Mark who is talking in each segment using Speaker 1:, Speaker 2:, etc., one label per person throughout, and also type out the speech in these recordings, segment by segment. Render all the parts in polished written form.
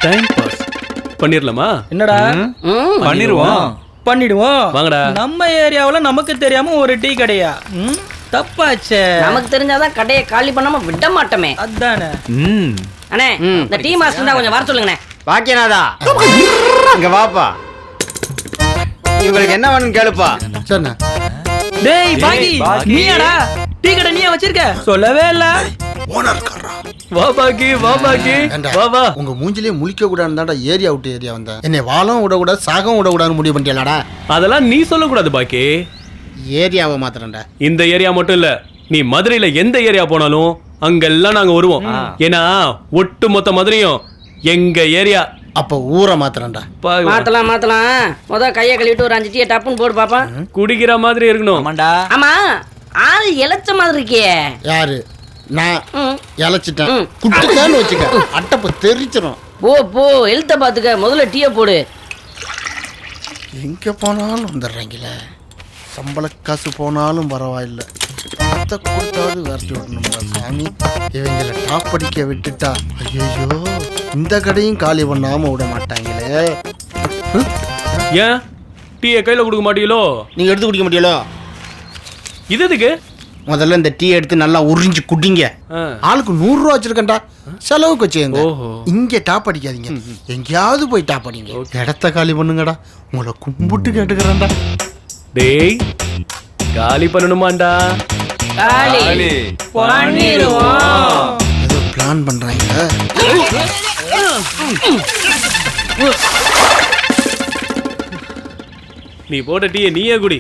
Speaker 1: Time pass பண்ணிரலாமா?
Speaker 2: என்னடா பண்ணிடுவோம்
Speaker 1: வாங்கடா.
Speaker 2: நம்ம ஏரியாவுல நமக்கு தெரியாம ஒரு டீ கடையா? தப்பாச்சே.
Speaker 3: நமக்கு தெரிஞ்சாதான் கடையை காலி பண்ணாம விட மாட்டோமே.
Speaker 2: அதானே.
Speaker 3: அண்ணே இந்த டீ மாஸ்டர் கொஞ்சம் வர சொல்லுங்கண்ணே.
Speaker 4: பாக்கியநாதா இங்க வாப்பா. இவங்களுக்கு என்ன வேணும்னு கேளுப்பா.
Speaker 5: சரிண்ணா.
Speaker 2: டேய் பாக்கி நீயாடா டீ கடை நீயா வச்சிருக்க? சொல்லவே இல்ல.
Speaker 5: ஓனர் காரா.
Speaker 1: வா பாக்கி வா பாக்கி வா வா.
Speaker 5: உங்க மூஞ்சிலே முழிக்க கூடாதுதான்டா ஏரியா விட்டு ஏரியா வந்தேன். என்னை வாழவும் விடக்கூடாது சாகவும் விடக்கூடாதுன்னு முடிவு பண்ணிட்டேன்டா.
Speaker 1: அதெல்லாம் நீ சொல்லக்கூடாது பாக்கி.
Speaker 5: ஏரியாவை மாத்திரம்டா.
Speaker 1: இந்த ஏரியா மட்டும் இல்ல, நீ மதுரையில எந்த ஏரியா போனாலும் அங்கெல்லாம் நாங்க வருவோம். ஏன்னா ஒட்டு மொத்த மதுரையும் எங்க ஏரியா.
Speaker 5: அப்ப ஊரை மாத்திரம்டா.
Speaker 3: மாத்தலாம் முத கையை கழுவிட்டு ஒரு 5 டீ டப்புன்னு போடு பாப்பா.
Speaker 1: குடிக்கிற மாதிரி இருக்கணும்.
Speaker 3: ஆமா ஆள் இளைச்ச மாதிரி இருக்கே.
Speaker 5: யாரு? நான் இழைச்சிட்டேன். குட்டிக்கான்னு வச்சுக்க அட்டப்ப தெரிச்சிடும்.
Speaker 3: போ எழுத்த பாத்துக்க. முதல்ல டீயை போடு.
Speaker 5: எங்க போனாலும் வந்துடுறாங்களே. சம்பள காசு போனாலும் பரவாயில்ல. பணத்தை கொடுத்தாவது விரட்டி விடணும்டா சாமி. இவங்களை டாப் படிக்க விட்டுட்டா ஐயோ இந்த கடையும் காலி பண்ணாம விட மாட்டாங்களே.
Speaker 1: ஏன் டீயை கையில கொடுக்க மாட்டீங்களோ?
Speaker 5: நீங்க எடுத்து குடிக்க மாட்டீங்களோ?
Speaker 1: இது எதுக்கு?
Speaker 5: முதல்ல இந்த டீ எடுத்து நல்லா உறிஞ்சு குடிங்க. ஆளுக்கு 100 ரூபா வச்சிருக்கேன்டா. செலவுக்கு வச்சுங்க. இங்க டாப் அடிக்காதீங்க. எங்கேயாவது போய் டாப் அடிங்க. இடத்த காலி பண்ணுங்கடா. உங்களை கும்பிட்டு கேட்டுக்கிறேன்டா.
Speaker 1: டேய் காலி பண்ணணுமாண்டா?
Speaker 3: காலி பண்ணிடுவோம்.
Speaker 5: ஏதோ பிளான் பண்றாங்க.
Speaker 1: நீ போட்ட டீயை நீயே குடி.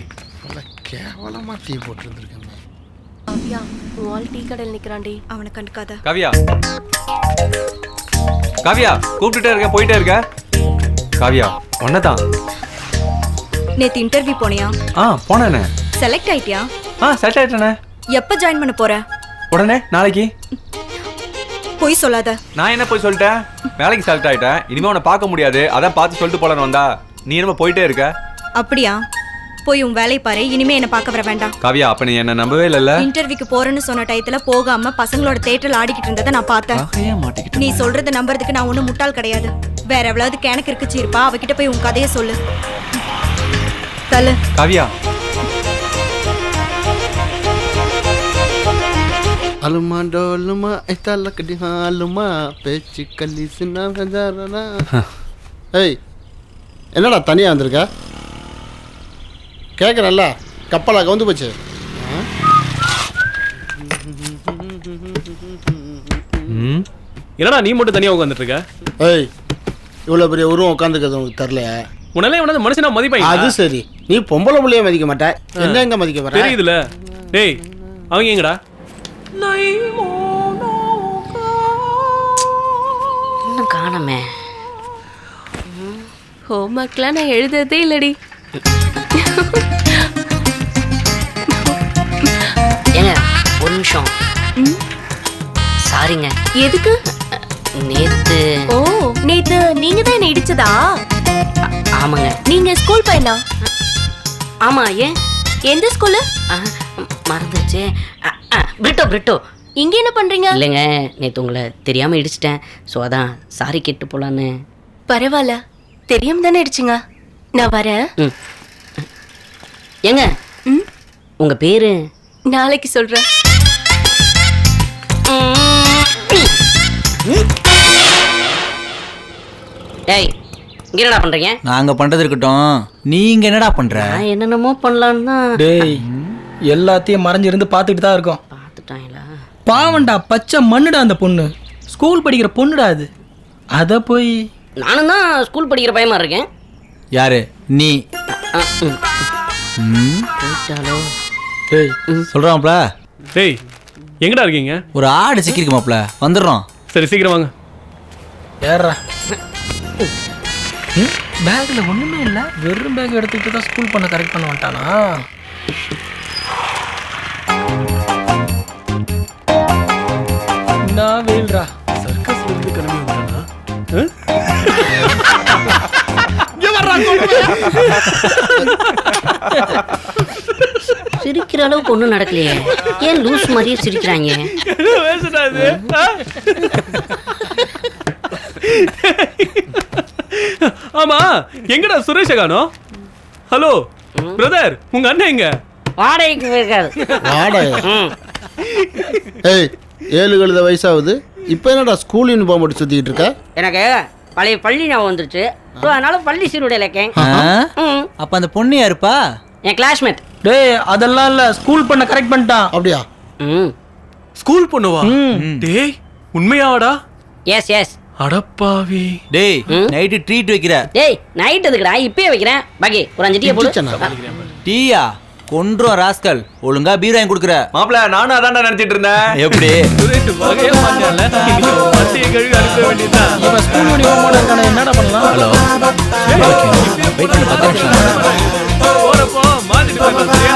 Speaker 5: கேவலமா டீ போட்டுருந்துருக்கேன்.
Speaker 6: காவியா உன் டீ கடையில் நிக்கிறான்டி, அவனை கண்டுக்காத.
Speaker 7: காவியா காவியா கூப்பிட்டுட்டே இருக்க போயிட்டே இருக்க. காவியா ஒன்னதான்.
Speaker 6: நேத்து இன்டர்வியூ போனியா?
Speaker 7: போனேண்ணே.
Speaker 6: செலக்ட் ஆயிட்டியா?
Speaker 7: செட் ஆயிட்டேண்ணே.
Speaker 6: எப்ப ஜாயின் பண்ண போற?
Speaker 7: உடனே நாளைக்கு.
Speaker 6: போய் சொல்லாத.
Speaker 7: நான் என்ன போய் சொல்லிட்டேன்? வேலைக்கு செலக்ட் ஆயிட்டேன். இனிமே உன்னை பார்க்க முடியாது. அதான் பார்த்து சொல்லிட்டு போலன்னு வந்தா. நீ என்ன போயிட்டே இருக்க?
Speaker 6: அப்படியா? போய் உன் வேலையை பாரு. இனிமே என்ன பார்க்க வர வேண்டாம்.
Speaker 7: காவியா அப்ப நீ என்ன நம்பவே இல்ல.
Speaker 6: இன்டர்வியூக்கு போறேன்னு சொன்ன டயத்துல போகாம பசங்களோட தியேட்டர்ல ஆடிக்கிட்டு இருந்ததை நான் பார்த்தேன். நீ சொல்றத நம்புறதுக்கு நான் ஒண்ணும் முட்டாள் கிடையாது. வேற எவ்வளவு கிணக்கு இருக்குச்சு இருப்பா. அவகிட்ட போய் உன் கதையை சொல்லு. தல
Speaker 7: காவியா
Speaker 5: அலுமா டோலுமா ஐத்தாலக்கடி ஹாலுமா பேச்சு கல்லி சின்ன. ஏய் என்னடா தனியா வந்திருக்க? கேட்குறல்ல கப்பலா கவுந்து போச்சு.
Speaker 1: என்னடா நீ மட்டும் தனியா உட்காந்துட்டு இருக்க?
Speaker 5: ஏய் இவ்வளோ பெரிய உருவம் உட்காந்துக்கிறது உனக்கு தெரியல.
Speaker 1: உன்னால எவனாவது மனுஷனா மதிப்பாங்க?
Speaker 5: அது சரி, நீ பொம்பளை புள்ளைய மதிக்க மாட்டேன். எங்க மதிக்க வர?
Speaker 1: தெரியுதுல. டேய் அவங்க எங்கடா?
Speaker 3: இன்னும் காணமே.
Speaker 6: ஹோம்ஒர்க்லாம் நான் எழுதுறதே இல்லடி.
Speaker 3: ஏங்க ஒரு நிமிஷம். சாரிங்க.
Speaker 6: எதுக்கு?
Speaker 3: நேத்து
Speaker 6: நேத்து நீங்க தான் என்ன இடிச்சதா?
Speaker 3: ஆமாங்க.
Speaker 6: நீங்க ஸ்கூல் பையனா?
Speaker 3: ஆமா. ஏன்?
Speaker 6: எந்த ஸ்கூலு?
Speaker 3: மறந்துச்சு. பிரிட்டோ.
Speaker 6: இங்க என்ன பண்றீங்க?
Speaker 3: இல்லைங்க நேத்து உங்களை தெரியாம இடிச்சிட்டேன். ஸோ அதான் சாரி கேட்டு போலான்னு.
Speaker 6: பரவாயில்ல, தெரியாம தானே இடிச்சிங்க. நான் வரேன்.
Speaker 3: ஏங்க உங்க பேரு?
Speaker 6: நாளைக்கு சொல்றேன்.
Speaker 3: டேய் இங்க என்னடா பண்றீங்க?
Speaker 8: நாங்க பண்றது இருக்கட்டும், நீங்க என்னடா பண்ற?
Speaker 3: நான் என்னென்னமோ பண்ணலான்னு தான்.
Speaker 2: டேய் எல்லாத்தையும் மறைஞ்சிருந்து பார்த்துட்டு தான் இருக்கோம்.
Speaker 3: பார்த்துட்டாங்களா?
Speaker 2: பாவண்டா பச்சை மண்ணுடா அந்த பொண்ணு. ஸ்கூல் படிக்கிற பொண்ணுடா அது. அத போய்
Speaker 3: நானும் தான் ஸ்கூல் படிக்கிற பையமா இருக்கேன்.
Speaker 8: யாரு நீ?
Speaker 2: டேய்
Speaker 8: சொல்றான்ப்ல.
Speaker 1: டேய் எங்கடா இருக்கீங்க?
Speaker 8: ஒரு ஆடு சிக்கிருக்கு மாப்ள, வந்துடுறோம்.
Speaker 1: சரி சீக்கிரம் வாங்க.
Speaker 2: ஏறா. பேக்ல ஒண்ணுமே இல்ல, வெறும் பேக் எடுத்துக்கிட்டு தான் ஸ்கூல் பண்ண கரெக்ட் பண்ண மாட்டானா? நான் வேல்ரா
Speaker 1: சர்க்கஸ்ல இருந்து கிளம்பி வந்தானா?
Speaker 3: சிரிக்கிற அளவுக்கு ஒன்றும் நடக்கலையே, ஏன் லூஸ் மாதிரியே சிரிக்கிறாங்க?
Speaker 1: என்ன பேசுடா இது? ஆ? ஆமா, எங்கடா சுரேஷ காணோம்? ஹலோ பிரதர், உங்க அண்ணன் எங்க?
Speaker 3: வாடகைக்கு போயிருக்காரு.
Speaker 5: வாடகை
Speaker 3: ம்.
Speaker 5: ஏய் 7 கழுத வயசாகுது இப்போ என்னடா ஸ்கூல் யூனிஃபார்ம் போட்டு சுற்றிக்கிட்டு இருக்க?
Speaker 3: எனக்கு பழைய பள்ளி ஞாபகம் வந்துருச்சு. ஸோ அதனால பள்ளி சீருடையில் இருக்கேன். ம்.
Speaker 8: அப்ப அந்த பொண்ணு யாருப்பா?
Speaker 3: என் கிளாஸ்மேட்.
Speaker 2: டேய் அதெல்லாம் இல்ல, ஸ்கூல் பண்ண கரெக்ட் பண்ணிட்டான்.
Speaker 5: அப்படியா?
Speaker 3: ம்.
Speaker 1: ஸ்கூல் பண்ணுவா? டேய் உண்மையாடா?
Speaker 3: S S.
Speaker 1: அடப்பாவி.
Speaker 8: டேய் நைட்டு ட்ரீட் வைக்கிற.
Speaker 3: டேய் நைட் எதுக்குடா, இப்பயே வைக்கிறேன். பாக்கி ஒரு 5 டீயை போடு.
Speaker 8: டீயா? கொன்றும் ராஸ்கல். ஒழுங்கா பீர் வாங்கி கொடுக்குற.
Speaker 7: மாப்பிள்ள நானும் அதான்டா நினைச்சிட்டு இருந்தேன்.
Speaker 8: எப்படி?
Speaker 1: சுரேஷ் வகையா மாட்டான்ல, இன்னைக்கு மத்திய கழுவி அனுப்ப வேண்டியதுதான்.
Speaker 2: இவன் ஸ்கூல் யூனிஃபார்மோட இருக்கானே, என்னடா பண்ணலாம்?
Speaker 8: ஹலோ. வெயிட் பண்ணு 10 நிமிஷம்.
Speaker 1: போறப்போ மாத்திட்டு போயிடலாம், சரியா?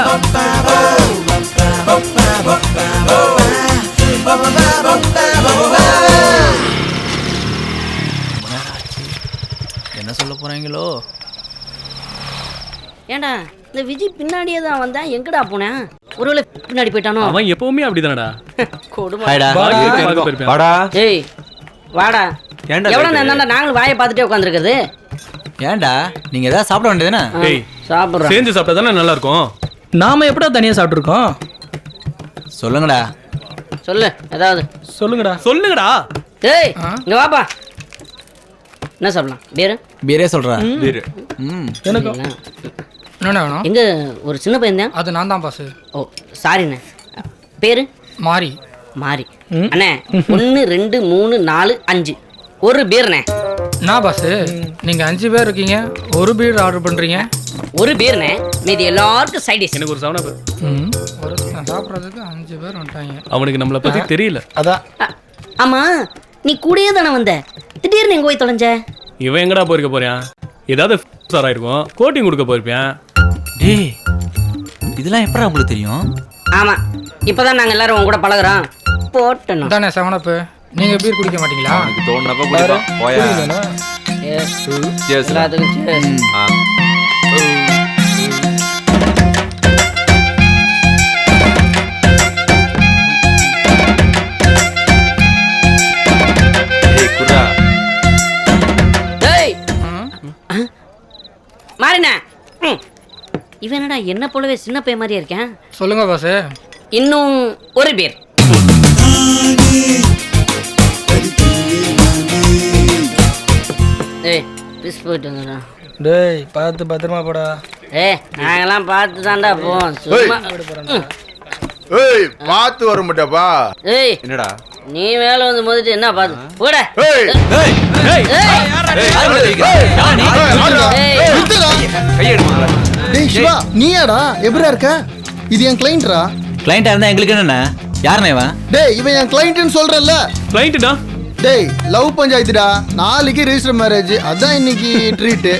Speaker 8: என்ன சொல்ல போறாங்களோ?
Speaker 3: ஏண்டா இந்த விஜய் பின்னாடியே தான் வந்தேன், எங்கடா போனேன்? ஒருவேளை பின்னாடி போயிட்டானோ?
Speaker 1: அவன் எப்பவுமே அப்படிதானடா.
Speaker 3: கொடுமை.
Speaker 8: ஹாய்டா.
Speaker 1: பார்க்க போயிருப்பேன்.
Speaker 7: வாடா.
Speaker 3: ஏய் வாடா.
Speaker 7: ஏன்டா
Speaker 3: எவ்வளோ
Speaker 7: late?
Speaker 3: நேரம் நாங்களும் வாயை பார்த்துட்டே உட்காந்துருக்குது.
Speaker 8: ஏன்டா நீங்க ஏதாவது சாப்பிட வேண்டியதுதானே?
Speaker 1: டேய்
Speaker 3: சாப்பிட்றேன்.
Speaker 1: சேர்ந்து சாப்பிட்டா தானே நல்லா இருக்கும்.
Speaker 2: நாம எப்படா தனியா சாப்பிட்டுருக்கோம்?
Speaker 8: சொல்லுங்கடா.
Speaker 3: சொல்லு ஏதாவது.
Speaker 2: சொல்லுங்கடா.
Speaker 1: சொல்லுங்கடா.
Speaker 3: ஏய் இங்க வாப்பா. என்ன சாப்பிடலாம்? பேரு
Speaker 8: பீரே சொல்றா.
Speaker 7: பீரு.
Speaker 8: ம்.
Speaker 2: எனக்கும்
Speaker 9: என்னண்ணா வேணும்?
Speaker 3: எங்க ஒரு சின்ன பையன் தான்.
Speaker 9: அது நான் தான் பாசு.
Speaker 3: ஓ சாரிண்ணே. பேரு
Speaker 9: மாறி.
Speaker 3: மாறி. அண்ணே 1 2 3 4 5 ஒரு பீர்ண்ணே.
Speaker 9: நான் பாசு, நீங்க 5 பேர் இருக்கீங்க, ஒரு பீர் ஆர்டர் பண்றீங்க.
Speaker 3: ஒரு பீர்ண்ணே, மீதி எல்லாருக்கும் சைட் டிஷ்.
Speaker 1: எனக்கு ஒரு சவனா
Speaker 9: ஒரு நான் சாப்பிட்றதுக்கு 5 பேர் வந்துட்டாங்க.
Speaker 1: அவனுக்கு நம்மளை பத்தி தெரியல.
Speaker 2: அதான்
Speaker 3: ஆமா நீ கூடயே தானே வந்த, திடீர்னு எங்க போய் தொலைஞ்ச?
Speaker 1: இவன் எங்கடா போயிருக்க போறான்? ஏதாவது சாரா இருக்கும், கோட்டிங் கொடுக்க போயிருப்பேன்.
Speaker 8: டேய் இதெல்லாம் எப்படா உங்களுக்கு தெரியும்?
Speaker 3: ஆமா இப்பதான் நாங்க எல்லாரும் உங்க கூட பழகுறோம். போட்டணும்.
Speaker 9: இதானே 7 நீங்க பீர் குடிக்க மாட்டீங்களா?
Speaker 7: எனக்கு தோணுனப்ப குடிப்பான். போயா. Cheers.
Speaker 3: எல்லாத்துக்கும் cheers.
Speaker 7: ஆ. ஏய் குர்ரா.
Speaker 3: டேய் மாறினா. இவன் என்னடா என்ன போலவே சின்ன பையன் மாதிரியே இருக்கேன்.
Speaker 9: சொல்லுங்க பாசு.
Speaker 3: இன்னும் ஒரு பேர். ஏய் பிஸ் போயிட்டு வந்துடா.
Speaker 2: டேய் பார்த்து பத்திரமா போடா.
Speaker 3: ஏய் நாங்கெல்லாம் பார்த்து தான்டா போவோம். சும்மா
Speaker 10: ஏய் பார்த்து வர மாட்டப்பா.
Speaker 3: ஏய்
Speaker 7: என்னடா?
Speaker 3: நீ மேல வந்து மோதிட்டு என்ன பார்த்து போட.
Speaker 10: ஏய்
Speaker 8: ஏய்
Speaker 3: ஏய்
Speaker 7: கையெடுமா.
Speaker 5: டேய் சிவா நீயாடா? எப்படிடா இருக்க? இது என் கிளைண்ட்ரா.
Speaker 8: கிளைண்டா இருந்தா எங்களுக்கு என்னண்ணா? யாருண்ணே இவன்?
Speaker 5: டேய் இவன் என் கிளைண்ட்னு சொல்றேன்ல.
Speaker 1: கிளைண்ட்டுடா.
Speaker 5: டேய் லவ் பஞ்சாயத்துடா, நாளைக்கு ரெஜிஸ்டர் மேரேஜ், அதான் இன்னைக்கு treat.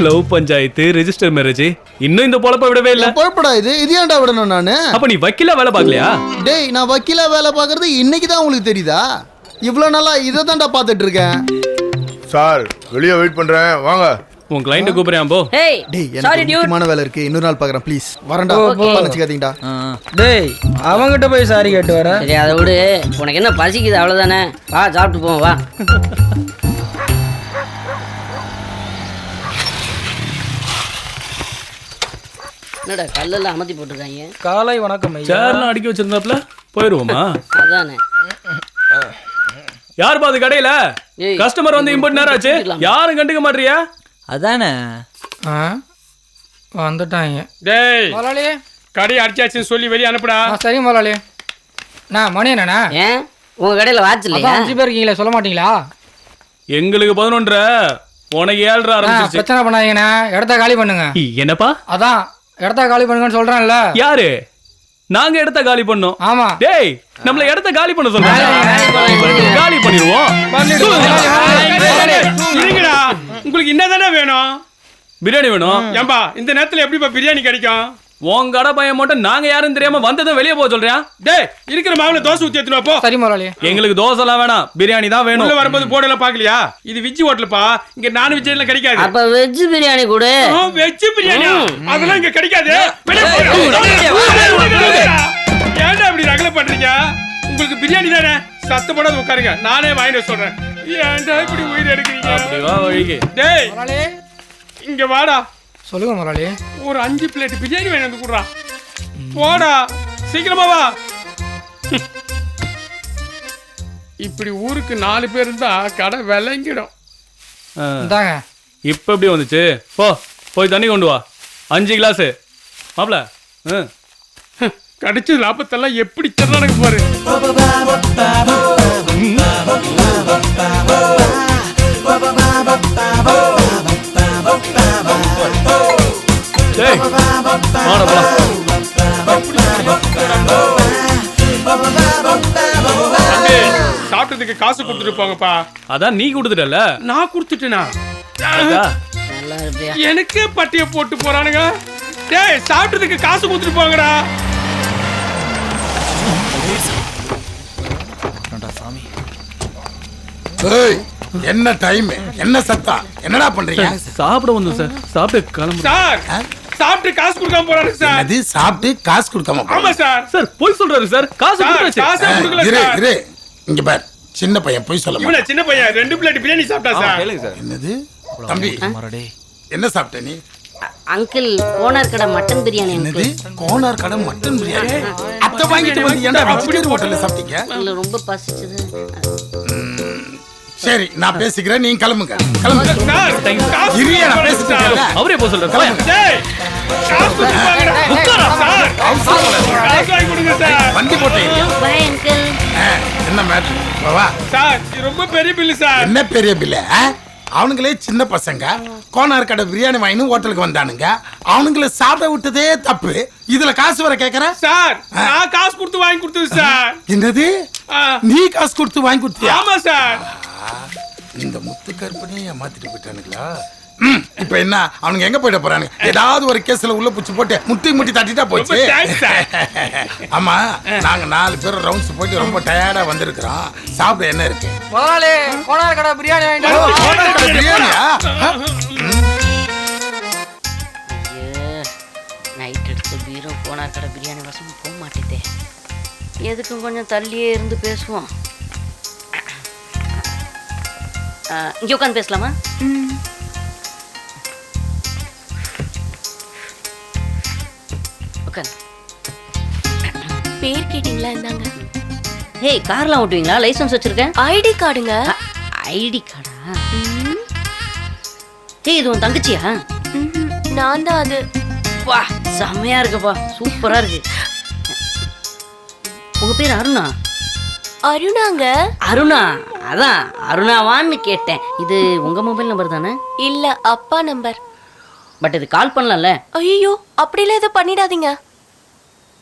Speaker 1: Love panchayat, register marriage, இன்னும் இந்த பொழப்ப விடவே இல்ல.
Speaker 5: பொழப்படா இது, இது ஏன்டா விடணும் நானு?
Speaker 1: அப்ப நீ வக்கீலா வேலை பார்க்கலையா?
Speaker 5: டேய் நான் வக்கீலா வேலை பார்க்கறது இன்னைக்கு தான் உங்களுக்கு தெரியுதா? இவ்வளோ நாளா இதை தான்டா பார்த்துட்டு இருக்கேன்.
Speaker 10: சார் வெளியே வெயிட் பண்றேன், வாங்க.
Speaker 1: உன் கிளைண்ட கூப்பிடுறேன் போ.
Speaker 3: ஏய்
Speaker 5: டேய்
Speaker 3: சாரி
Speaker 5: எனக்கு
Speaker 3: டியூட்.
Speaker 5: முக்கியமான வேலை இருக்கு, இன்னொரு நாள் பார்க்கறேன் ப்ளீஸ். வரேன்டா, பணச்சிக்காதீங்கடா.
Speaker 2: டேய் அவங்கிட்ட போய் சாரி கேட்டு வர.
Speaker 3: சரி அதை விடு, உனக்கு என்ன பசிக்குது அவ்வளோதானே? வா சாப்பிட்டு போவோம் வா. என்னடா கல்லெல்லாம் அமர்த்தி போட்டிருக்காங்க.
Speaker 2: காலை வணக்கம் ஐயா.
Speaker 1: சேர்லாம் அடிக்க வச்சிருந்தாப்ல, போயிருவோமா?
Speaker 3: அதானே.
Speaker 1: யார் பாது கடையில
Speaker 3: ஏய்,
Speaker 1: கஸ்டமர் வந்து இம்பட் நேரம் ஆச்சு, யாரும் கண்டுக்க மாட்டியா?
Speaker 8: அதானே.
Speaker 9: ஆ வந்துட்டாங்க.
Speaker 11: டேய்
Speaker 9: முதலாளி.
Speaker 11: கடை அடிச்சாச்சுன்னு சொல்லி வெளியே அனுப்புடா.
Speaker 9: சரி முதலாளி. நான் மணி என்னண்ணா?
Speaker 3: ஏன் உங்க கடையில் வாட்ச் இல்லையா?
Speaker 9: 5 பேர் இருக்கீங்களே, சொல்ல மாட்டீங்களா?
Speaker 1: எங்களுக்கு 11, உனக்கு 7 ஆரம்பிச்சிருச்சு.
Speaker 9: பிரச்சனை பண்ணாதீங்கண்ணா, இடத்த காலி பண்ணுங்க.
Speaker 1: என்னப்பா?
Speaker 9: அதான் இடத்த காலி பண்ணுங்கன்னு சொல்றேன்ல.
Speaker 1: யாரு? நாங்க இடத்த காலி பண்ணோம்.
Speaker 9: ஆமா.
Speaker 1: டேய் நம்மள இடத்த காலி பண்ண சொல்றாங்க. காலி பண்ணிடுவோம்.
Speaker 11: இருங்கடா, உங்களுக்கு என்னதானே வேணும்?
Speaker 1: பிரியாணி வேணும்.
Speaker 11: ஏம்பா இந்த நேரத்துல எப்படிப்பா பிரியாணி கிடைக்கும்?
Speaker 1: உன் கடை பையன் மட்டும் நாங்க யாரும் தெரியாம வந்ததும் வெளியே போக சொல்றியா?
Speaker 11: டேய் இருக்கிற மாவுல தோசை ஊத்தி எடுத்துட்டு வா போ.
Speaker 9: சரி முதலாளி.
Speaker 1: எங்களுக்கு தோசை எல்லாம் வேணாம், பிரியாணி தான் வேணும்.
Speaker 11: உள்ள வரும்போது போர்டு எல்லாம் பாக்கலையா? இது வெஜ் ஹோட்டல்ப்பா. இங்க நான் வெஜ் எல்லாம் கிடைக்காது.
Speaker 3: அப்ப வெஜ் பிரியாணி கூட.
Speaker 11: வெஜ் பிரியாணி அதெல்லாம் இங்க கிடைக்காது. ஏன்டா இப்படி ரகல பண்றீங்க? உங்களுக்கு பிரியாணி தானே, சத்தப்படாத உட்காருங்க, நானே வாங்கிட்டு சொல்றேன். ஏன்டா இப்படி உயிர் எடுக்கிறீங்க?
Speaker 1: அப்படி வா வழிக்கு.
Speaker 11: டேய்
Speaker 9: முதலாளி.
Speaker 11: இங்க வாடா.
Speaker 9: சொல்லுங்க முதலாளி.
Speaker 11: ஒரு 5 பிளேட் பிரியாணி வாங்கி வந்து குடுறா. போடா சீக்கிரமா வா. இப்படி ஊருக்கு 4 பேர் இருந்தா கடை விளங்கிடும்.
Speaker 9: இந்தாங்க.
Speaker 1: இப்ப எப்படி வந்துச்சு? போய் தண்ணி கொண்டு வா, 5 கிளாஸ். மாப்ள
Speaker 11: கடிச்சது லாபத்தெல்லாம் எப்படி தரணும் பாரு.
Speaker 1: டேய் வாடா போலாம்.
Speaker 11: சாப்பிட்டதுக்கு காசு கொடுத்துட்டு போங்கப்பா.
Speaker 1: அதான் நீ கொடுத்துட்டல.
Speaker 11: நான் கொடுத்துட்டேனா?
Speaker 3: நல்லா இருப்பியா?
Speaker 11: எனக்கே பட்டிய போட்டு போறானுங்க. டேய் சாப்பிட்டதுக்கு காசு கொடுத்துட்டு போங்கடா.
Speaker 5: ஏய், என்ன டைம், என்ன சத்தம், என்னடா பண்றீங்க?
Speaker 1: சாப்பிட வந்தோம் சார், சாப்பிட்டு கிளம்பு.
Speaker 11: சார் சாப்பிட்டு காசு கொடுக்காம போறானுங்க சார்.
Speaker 5: அது சாப்பிட்டு காசு கொடுக்காம
Speaker 11: ஆமா சார்.
Speaker 1: சார் போய் சொல்றாரு சார், காசு கொடுத்தாச்சு.
Speaker 11: காசே கொடுக்கல
Speaker 5: இரு
Speaker 11: சார்.
Speaker 5: இரு, இங்க பார், சின்ன பையன் போய் சொல்ல
Speaker 11: இவன சின்ன பையன் 2 பிளேட் பிரியாணி சாப்பிட்டா சார்.
Speaker 7: கேளுங்க சார்.
Speaker 5: என்னது தம்பி, என்ன சாப்பிட்ட நீ?
Speaker 3: அங்கிள் ஓனர் கடை மட்டன் பிரியாணி.
Speaker 5: என்னது கோனார் கடை மட்டன் பிரியாணி? அத்தை வாங்கிட்டு வந்து ஏன்டா வெஜிடேரியன் ஹோட்டல்ல சாப்பிட்டீங்க?
Speaker 3: இல்ல ரொம்ப பசிச்சது.
Speaker 5: சரி நான் பேசிக்கிறேன், நீங்க கிளம்புங்க. கிளம்புங்க
Speaker 11: சார் காசு
Speaker 5: இரியா, நான் பேசிட்டேன்ல.
Speaker 1: அவரே போய் சொல்றாரு.
Speaker 11: டேய் காசு கொடுத்து போங்கடா. உட்காரா சார். காசு வாங்கி கொடுங்க சார்.
Speaker 5: வண்டி போட்டீங்க.
Speaker 3: Bye uncle.
Speaker 5: என்ன மேட்டர் வா.
Speaker 11: சார் இது ரொம்ப பெரிய பில்லு சார்.
Speaker 5: என்ன பெரிய பில்ல? அவனுங்களே சின்ன பசங்க கோனார் கடை பிரியாணி வாங்கினு ஹோட்டலுக்கு வந்தானுங்க. அவனுங்களை சாப்பிட விட்டதே தப்பு, இதுல காசு வர கேக்குற?
Speaker 11: சார் நான் காசு கொடுத்து வாங்கி கொடுத்தது சார்.
Speaker 5: என்னது, நீ காசு கொடுத்து வாங்கி கொடுத்தியா?
Speaker 11: ஆமா சார்.
Speaker 5: இந்த முத்து கற்பனையை ஏமாத்திட்டு போயிட்டானுங்களா? இப்ப என்ன, அவனுங்க எங்க போயிட போறானு? ஏதாவது ஒரு கேஸ்ல உள்ள புடிச்சு போட்டு முட்டி தட்டிட்டா போச்சு. ஆமா, நாங்க 4 பேர் ரவுண்ட்ஸ் போயிட்டு ரொம்ப டயர்டா வந்திருக்கிறோம். சாப்பிட என்ன இருக்கு?
Speaker 9: முதலாளி கோனார் கடை பிரியாணி வாங்கிட்டு
Speaker 5: கோனார் கடை பிரியாணியா?
Speaker 3: நைட் எடுத்து பீரோ கோனார் கடை பிரியாணி வசம் போக மாட்டேதே. எதுக்கும் கொஞ்சம் தள்ளியே இருந்து பேசுவோம். இங்கே உட்காந்து பேசலாமா?
Speaker 6: பேர் கேட்டீங்களா? இருந்தாங்க.
Speaker 3: ஏய் கார்லாம் ஓட்டுவீங்களா? லைசென்ஸ் வச்சிருக்கேன்.
Speaker 6: ஐடி கார்டுங்க.
Speaker 3: ஐடி கார்டா? ஏய் இது உன் தங்கச்சியா?
Speaker 6: நான் தான் அது.
Speaker 3: வா செம்மையா இருக்குப்பா, சூப்பரா இருக்கு. உங்க பேர் அருணா?
Speaker 6: அருணாங்க.
Speaker 3: அருணா, அதான் அருணாவான்னு கேட்டேன். இது உங்க மொபைல் நம்பர் தானே?
Speaker 6: இல்ல அப்பா நம்பர்.
Speaker 3: பட் இது கால் பண்ணலாம்ல?
Speaker 6: ஐயோ அப்படிலாம் எதுவும் பண்ணிடாதீங்க.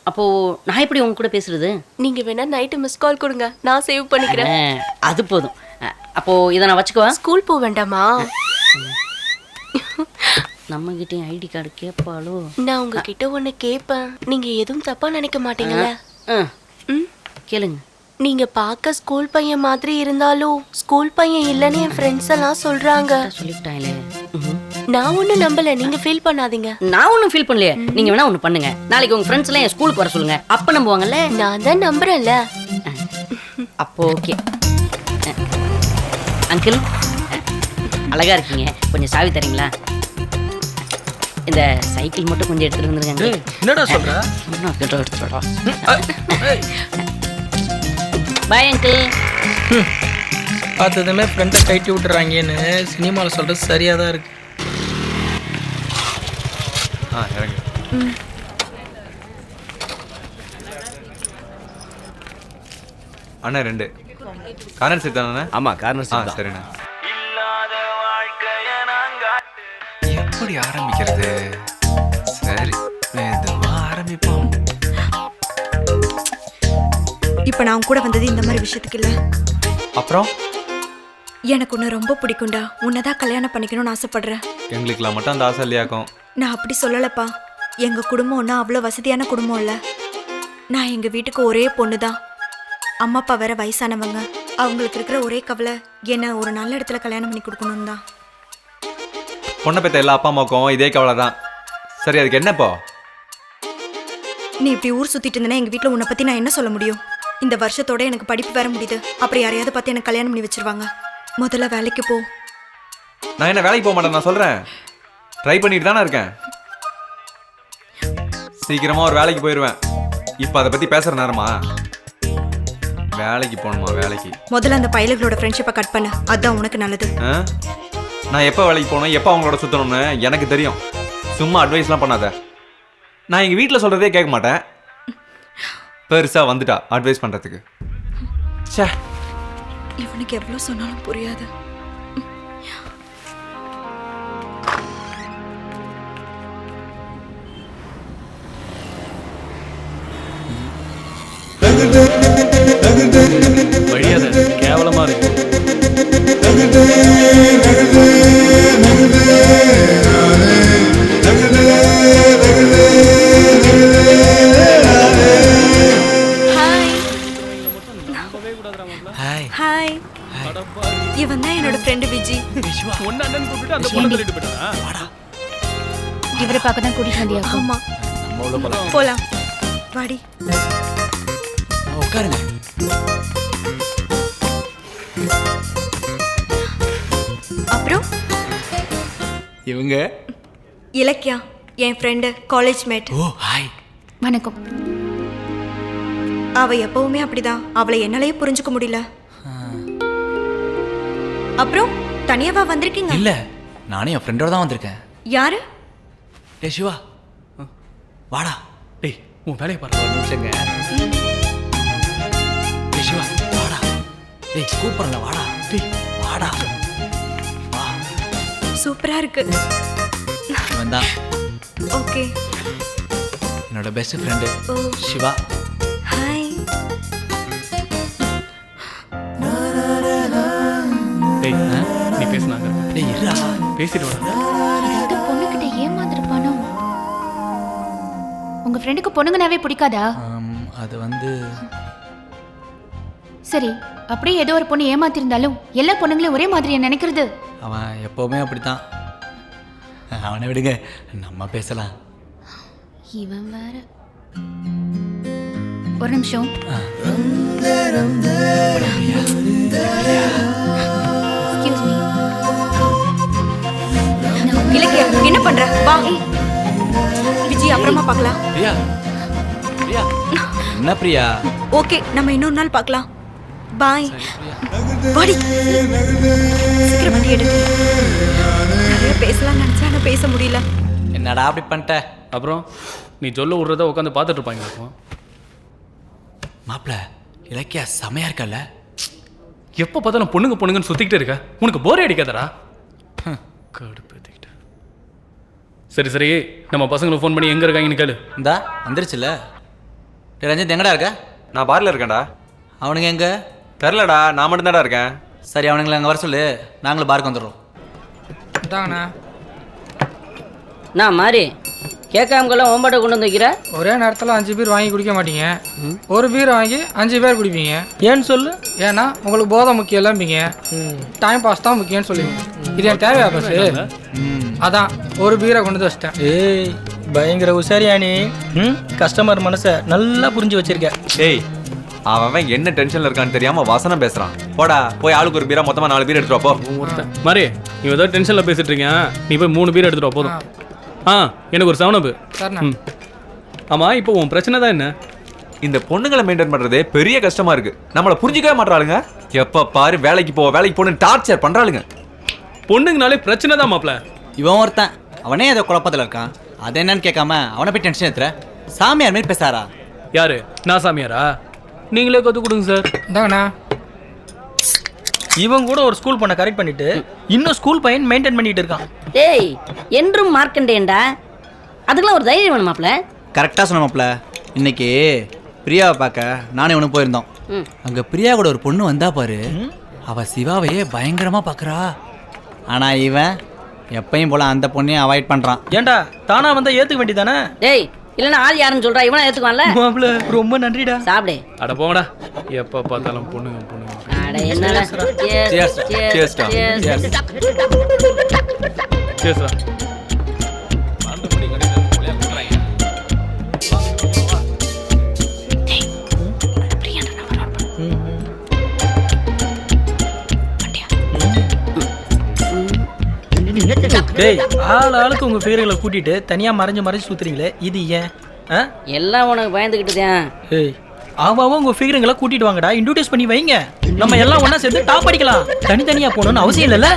Speaker 3: அப்போ நான் எப்படி உங்க கூட பேசுறது?
Speaker 6: நீங்க வேணா நைட்டு மிஸ் கால் கொடுங்க, நான் சேவ் பண்ணிக்கிறேன்.
Speaker 3: அது போதும். அப்போ இதை நான் வச்சுக்குவா?
Speaker 6: ஸ்கூல் போக வேண்டாமா?
Speaker 3: நம்ம கிட்டே ஐடி கார்டு கேட்பாளோ?
Speaker 6: நான் உங்ககிட்ட ஒண்ணு கேட்பேன், நீங்க எதுவும் தப்பா நினைக்க மாட்டீங்கல்ல?
Speaker 3: கேளுங்க.
Speaker 6: நீங்க பார்க்க ஸ்கூல் பையன் மாதிரி இருந்தாலும் ஸ்கூல் பையன் இல்லைன்னு என் ஃப்ரெண்ட்ஸ் எல்லாம் சொல்றாங்க.
Speaker 3: சொல்லிட்டாங்களே.
Speaker 6: நான் ஒன்னும் நம்பல, நீங்க ஃபீல் பண்ணாதீங்க.
Speaker 3: நான் ஒன்னும் ஃபீல் பண்ணலையே. நீங்க வேணா ஒண்ணு பண்ணுங்க, நாளைக்கு உங்க ஃப்ரெண்ட்ஸ் எல்லாம் என் ஸ்கூலுக்கு வர சொல்லுங்க, அப்ப நம்புவாங்கல்ல.
Speaker 6: நான் தான் நம்புறேன்ல.
Speaker 3: அப்போ ஓகே. அங்கிள் அழகா இருக்கீங்க, கொஞ்சம் சாவி தரீங்களா? இந்த சைக்கிள் மட்டும் கொஞ்சம் எடுத்துட்டு வந்துருங்க.
Speaker 2: என்னடா சொல்ற?
Speaker 3: எடுத்துடா. Bye uncle.
Speaker 2: பார்த்ததுமே ஃப்ரெண்டை கைட்டி விட்டுறாங்கன்னு சினிமாவில் சொல்கிறது சரியாக தான் இருக்கு.
Speaker 7: இறங்கி. அண்ணா 2 கார்னர் சீட் தானே?
Speaker 4: ஆமா கார்னர் சீட்.
Speaker 7: சரிண்ணா. எப்படி ஆரம்பிக்கிறது? சரி மெதுவா ஆரம்பிப்போம்.
Speaker 6: இப்ப நான் கூட வந்தது இந்த மாதிரி விஷயத்துக்கு இல்ல.
Speaker 7: அப்புறம்
Speaker 6: எனக்கு உன்னை ரொம்ப பிடிக்கும்டா, உன்னதான் கல்யாணம் பண்ணிக்கணும்னு ஆசைப்படுறேன்.
Speaker 7: எங்களுக்குலாம் மட்டும் அந்த ஆசை இல்லையாக்கும்.
Speaker 6: நான் அப்படி சொல்லலப்பா, எங்க குடும்பம் ஒன்றும் அவ்வளோ வசதியான குடும்பம் இல்லை. நான் எங்க வீட்டுக்கு ஒரே பொண்ணு தான். அம்மா அப்பா வேற வயசானவங்க. அவங்களுக்கு இருக்கிற ஒரே கவலை என்ன ஒரு நல்ல இடத்துல கல்யாணம் பண்ணி கொடுக்கணும் தான்.
Speaker 7: பொண்ணை பெற்ற எல்லா அப்பா அம்மாவுக்கும் இதே கவலை தான். சரி, அதுக்கு என்னப்போ?
Speaker 6: நீ இப்படி ஊர் சுத்திட்டு இருந்தேன்னா எங்க வீட்டில் உன்னை பத்தி நான் என்ன சொல்ல முடியும்? இந்த வருஷத்தோட எனக்கு படிப்பு வேற முடியுது. அப்புறம் யாரையாவது பார்த்து எனக்கு கல்யாணம் பண்ணி வச்சிருவாங்க. முதல்ல வேலைக்கு போ.
Speaker 7: நான் என்ன வேலைக்கு போக மாட்டேன், நான் சொல்றேன். ட்ரை பண்ணிட்டு தானே இருக்கேன். சீக்கிரமா ஒரு வேலைக்கு போயிடுவேன். இப்போ அதை பத்தி பேசுற நேரமா? வேலைக்கு போகணுமா? வேலைக்கு
Speaker 6: முதல்ல அந்த பயலுகளோட ஃப்ரெண்ட்ஷிப்பை கட் பண்ணு. அதுதான் உனக்கு நல்லது.
Speaker 7: நான் எப்போ வேலைக்கு போகணும், எப்போ அவங்களோட சுற்றணும்னு எனக்கு தெரியும். சும்மா அட்வைஸ்லாம் பண்ணாத. நான் எங்கள் வீட்டில் சொல்கிறதே கேட்க மாட்டேன். பெருசாக வந்துட்டா அட்வைஸ் பண்ணுறதுக்கு. சே,
Speaker 6: இவனுக்கு எவ்வளோ சொன்னாலும் புரியாது.
Speaker 1: வழியாத கேவலமா இருக்கு.
Speaker 6: ஹாய். இவன் தான் என்னோட ஃப்ரெண்டு விஜி.
Speaker 1: ஒன்னு அண்ணன் கூப்பிட்டு அந்த பொண்ணை தள்ளிட்டு போயிட்டானா?
Speaker 12: இவரை பார்க்க தான் கூட்டிட்டு வந்தியா?
Speaker 6: ஆமா, போலாம் வாடி.
Speaker 8: உட்காருங்க.
Speaker 6: அப்புறம்
Speaker 8: இவங்க
Speaker 6: இலக்கியா, என் ஃப்ரெண்டு, காலேஜ் மேட்.
Speaker 8: ஓ ஹாய்.
Speaker 12: வணக்கம்.
Speaker 6: அவ எப்பவுமே அப்படிதான். அவளை என்னாலயே புரிஞ்சுக்க முடியல. அப்புறம் தனியாவா வந்திருக்கீங்க?
Speaker 8: இல்ல, நானே என் ஃப்ரெண்டோட தான் வந்திருக்கேன்.
Speaker 6: யாரு?
Speaker 8: டேய் சிவா, வாடா.
Speaker 1: டேய், உன் வேலையை பாரு.
Speaker 8: ஒரு நிமிஷங்க. டேய் சிவா, வாடா. டேய் கூப்பிடல, வாடா. டேய் வாடா. வா.
Speaker 6: சூப்பரா இருக்கு.
Speaker 8: இவன் தான்
Speaker 6: ஓகே,
Speaker 8: என்னோட பெஸ்ட் ஃப்ரெண்டு
Speaker 6: ஓ
Speaker 8: சிவா.
Speaker 6: ஹாய்.
Speaker 1: டேய், நீ பேசுனாங்க.
Speaker 8: டேய் இருடா,
Speaker 1: பேசிட்டு வாடா.
Speaker 12: இந்த பொண்ணுகிட்ட ஏமாந்துருப்பானோ? உங்க ஃப்ரெண்டுக்கு பொண்ணுங்கனாவே பிடிக்காதா?
Speaker 8: அது வந்து
Speaker 12: சரி, அப்படியே ஏதோ ஒரு பொண்ணு ஏமாத்திருந்தாலும் எல்லா பொண்ணுங்களையும் ஒரே மாதிரியா நினைக்கிறது?
Speaker 8: அவன் எப்பவுமே அப்படித்தான். அவனை விடுங்க, நம்ம பேசலாம்.
Speaker 12: இவன் வேற. ஒரு நிமிஷம். Excuse me.
Speaker 6: இலக்கியா, என்ன பண்ற? வா. விஜி, அப்புறமா பார்க்கலாம்.
Speaker 8: பிரியா, பிரியா. என்ன பிரியா?
Speaker 6: ஓகே, நம்ம இன்னொரு நாள் பார்க்கலாம். பாய். வாடி. சீக்கிரம் வண்டி எடு. நிறைய பேசலாம் நினைச்சா ஆனா பேச முடியல.
Speaker 8: என்னடா அப்படி பண்ணிட்ட?
Speaker 1: அப்புறம் நீ சொல்ல விடுறத உட்காந்து பார்த்துட்டு இருப்பாங்க.
Speaker 8: மாப்பிள்ள, இலக்கியா செமையா இருக்கல்ல?
Speaker 1: எப்போ பார்த்தாலும் பொண்ணுங்க பொண்ணுங்கன்னு சுத்திக்கிட்டே இருக்க. உனக்கு போரே அடிக்காதடா? கடுப்பேத்திக்கிட்ட. சரி சரி, நம்ம பசங்களுக்கு ஃபோன் பண்ணி எங்க இருக்காங்கன்னு கேளு.
Speaker 8: இந்தா வந்துருச்சுல. ரஞ்சித் எங்கடா இருக்க?
Speaker 7: நான் பார்ல இருக்கேன்டா.
Speaker 8: அவனுங்க எங்க?
Speaker 7: தெரிலடா, நான் மட்டும்தான்டா இருக்கேன்.
Speaker 8: சரி, அவனுங்களை அங்கே வர சொல்லு, நாங்களும் பாருக்கு வந்துடுறோம்.
Speaker 9: தாங்கண்ணா.
Speaker 3: நான் மாறி கேட்காமக்கெல்லாம் ஓம்பாட்டை கொண்டு வந்து வைக்கிற.
Speaker 9: ஒரே நேரத்தில் 5 பீர் வாங்கி குடிக்க மாட்டீங்க. ஒரு பீர் வாங்கி 5 பேர் குடிப்பீங்க.
Speaker 2: ஏன்னு சொல்லு.
Speaker 9: ஏன்னா உங்களுக்கு போதை முக்கியம் இல்லைம்பீங்க. டைம் பாஸ் தான் முக்கியம்னு சொல்லுவீங்க. இது என் தேவையா பஸ்? அதான் ஒரு பீரை கொண்டு வந்து வச்சிட்டேன்.
Speaker 2: ஏய், பயங்கர உசாரியா நீ. கஸ்டமர் மனசை நல்லா புரிஞ்சு வச்சிருக்க.
Speaker 7: ஏய், அவன் என்ன டென்ஷன்ல இருக்கான்னு தெரியாம வசனம் பேசுறான். போடா, போய் ஆளுக்கு ஒரு பீரா மொத்தமா 4 பீர் எடுத்துட்டு வா போ.
Speaker 1: மாதிரி நீ ஏதோ டென்ஷன்ல பேசிட்டு இருக்கீங்க. நீ போய் 3 பீர் எடுத்துட்டு வா போதும். எனக்கு ஒரு 7 அப். ஆமா, இப்போ உன் பிரச்சனை தான் என்ன?
Speaker 7: இந்த பொண்ணுங்களை மெயின்டைன் பண்றதே பெரிய கஷ்டமா இருக்கு. நம்மள புரிஞ்சிக்கவே மாட்டாளுங்க. எப்ப பாரு வேலைக்கு போன்னு டார்ச்சர் பண்றாளுங்க.
Speaker 1: பொண்ணுங்கனாலே பிரச்சனை தான் மாப்ள.
Speaker 8: இவன் ஒருத்தன், அவனே ஏதோ குழப்பத்தில் இருக்கான். அது என்னன்னு கேட்காம அவனை போய் டென்ஷன் ஏத்துற. சாமியார் மாதிரி பேசாரா?
Speaker 1: யாரு? நான் சாமியாரா? நீங்களே கற்றுக் கொடுங்க சார்.
Speaker 9: இந்தாங்கண்ணா.
Speaker 2: இவன் கூட ஒரு ஸ்கூல் பொண்ணை கரெக்ட் பண்ணிட்டு இன்னும் ஸ்கூல் பையன் மெயின்டைன் பண்ணிட்டு இருக்கான்.
Speaker 3: டேய், என்றும் மார்க்கண்டேன்டா. அதுக்கெல்லாம் ஒரு தைரியம் வேணும் மாப்ள.
Speaker 8: கரெக்டாக சொன்ன மாப்ள. இன்னைக்கு பிரியாவை பார்க்க நானே ஒன்று போயிருந்தோம். அங்கே பிரியா கூட ஒரு பொண்ணு வந்தா பாரு. அவள் சிவாவையே பயங்கரமாக பார்க்குறா. ஆனால் இவன் எப்பயும் போல அந்த பொண்ணையும் அவாய்ட் பண்ணுறான்.
Speaker 2: ஏன்டா தானா வந்தா ஏத்துக்க வேண்டியதானே?
Speaker 3: டேய் இல்லைன்னா ஆள் யாருன்னு சொல்றா, இவனா ஏத்துக்குவான்ல.
Speaker 2: மாப்ள ரொம்ப நன்றிடா.
Speaker 3: சாப்பிடு.
Speaker 1: அட போங்கடா, எப்போ பார்த்தாலும் பொண்ணுங்க பொண்ணுங்க.
Speaker 3: அட என்னடா.
Speaker 7: Cheers. Cheers டா.
Speaker 1: சேஸ்ரா.
Speaker 2: டேய் ஆளுக்கு உங்க ஃபிகர்களை கூட்டிட்டு தனியா மறைஞ்சு மறைஞ்சு சுத்துறீங்களே, இது ஏன்?
Speaker 3: எல்லாம் உனக்கு பயந்துக்கிட்டுதான்.
Speaker 2: ஏய் ஆமாவும் உங்க ஃபிகருங்களை கூட்டிட்டு வாங்கடா, இன்ட்ரோடியூஸ் பண்ணி வைங்க. நம்ம எல்லாம் ஒண்ணா சேர்ந்து டாப் அடிக்கலாம். தனித்தனியா போகணும்னு அவசியம் இல்லைல்ல.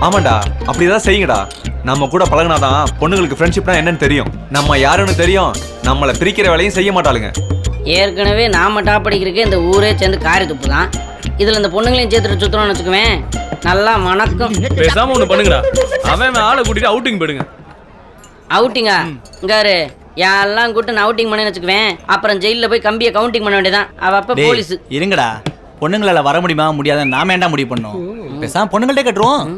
Speaker 7: ஆமாண்டா, அப்படிதான் செய்யுங்கடா. நம்ம கூட பழகினாதான் பொண்ணுங்களுக்கு ஃப்ரெண்ட்ஷிப்னா என்னன்னு தெரியும். நம்ம யாருன்னு தெரியும். நம்மளை பிரிக்கிற வேலையும் செய்ய மாட்டாளுங்க.
Speaker 3: ஏற்கனவே நாம டாப் அடிக்கிறதுக்கு இந்த ஊரே சேர்ந்து காரி துப்பு தான். இதுல இந்த பொண்ணுங்களையும் சேர்த்துட்டு சுத்துறோம்னு வச்சுக்குவேன், நல்லா மணக்கும்.
Speaker 1: பேசாம ஒண்ணு பண்ணுங்கடா, அவன் ஆளை கூட்டிட்டு அவுட்டிங் போயிடுங்க.
Speaker 3: அவுட்டிங்கா? இங்காரு யாரெல்லாம் கூட்டு நான் அவுட்டிங் பண்ணேன்னு வச்சுக்குவேன், அப்புறம் ஜெயிலில் போய் கம்பியை கவுண்டிங் பண்ண வேண்டியதான். அவ அப்ப போலீஸ்.
Speaker 8: இருங்கடா, பொண்ணுங்களால வர முடியுமா முடியாத நாம ஏன்டா முடிவு பண்ணோம்? பேசாம பொண்ணுங்கள்ட்டே கட்டுருவோம்.